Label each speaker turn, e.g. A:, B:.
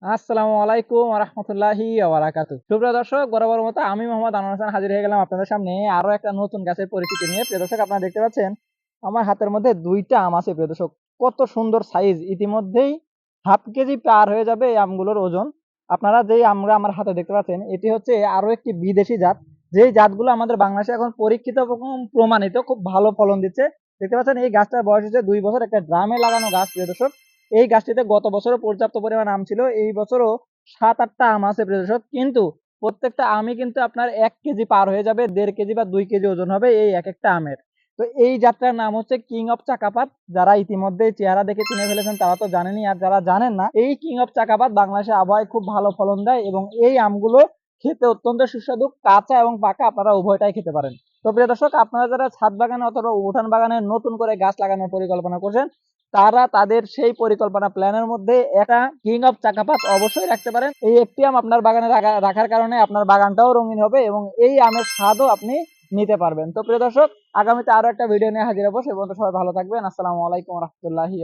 A: আসসালামু আলাইকুম রহমতুল্লাহি সুপ্রিয় দর্শক, বরাবর মতো আমি মোহাম্মদ আনোয়ার হাসান হাজির হয়ে গেলাম আপনাদের সামনে আরো একটা নতুন গাছের পরিচিতি নিয়ে। প্রিয় দর্শক, আপনারা দেখতে পাচ্ছেন আমার হাতের মধ্যে দুইটা আম আছে। প্রিয় দর্শক, কত সুন্দর সাইজ! ইতিমধ্যেই হাফ কেজি পার হয়ে যাবে এই আমগুলোর ওজন। আপনারা যেই আমরা আমার হাতে দেখতে পাচ্ছেন, এটি হচ্ছে আরো একটি বিদেশি জাত, যেই জাতগুলো আমাদের বাংলাদেশে এখন পরীক্ষিত এবং প্রমাণিত খুব ভালো ফলন দিচ্ছে। দেখতে পাচ্ছেন এই গাছটার বয়স হচ্ছে 2 বছর, একটা ড্রামে লাগানো গাছ। প্রিয় দর্শক, এই গাছটিতে গত বছরও পর্যাপ্ত পরিমাণ আম ছিল, এই বছরও 7-8টা আম আছে। প্রিয় দর্শক, কিন্তু প্রত্যেকটা আমই কিন্তু আপনার 1 কেজি পার হয়ে যাবে, 1.5 কেজি বা 2 কেজি ওজন হবে এই এক একটা আমের। তো এই জাতটার নাম হচ্ছে কিং অফ চাকাপাত। যারা ইতিমধ্যে চেহারা দেখে চিনে ফেলেছেন তারা তো জানেনই, আর যারা জানেন না, এই কিং অফ চাকাপাত বাংলাদেশে আবহাওয়ায় খুব ভালো ফলন দেয় এবং এই আমগুলো খেতে অত্যন্ত সুস্বাদু, কাঁচা এবং পাকা আপনারা উভয়টাই খেতে পারেন। তো প্রিয় দর্শক, আপনারা যারা ছাদ বাগানে অথবা উঠান বাগানে নতুন করে গাছ লাগানোর পরিকল্পনা করছেন, তারা তাদের সেই পরিকল্পনা প্ল্যানের মধ্যে একটা কিং অফ চাকাপাত অবশ্যই রাখতে পারেন। এই একটি আম আপনার বাগানে রাখার কারণে আপনার বাগানটাও রঙিন হবে এবং এই আমের স্বাদও আপনি নিতে পারবেন। তো প্রিয় দর্শক, আগামীতে আরো একটা ভিডিও নিয়ে হাজির হবো। সে পর্যন্ত সবাই ভালো থাকবেন। আসসালামু আলাইকুম রহমতুল্লাহি।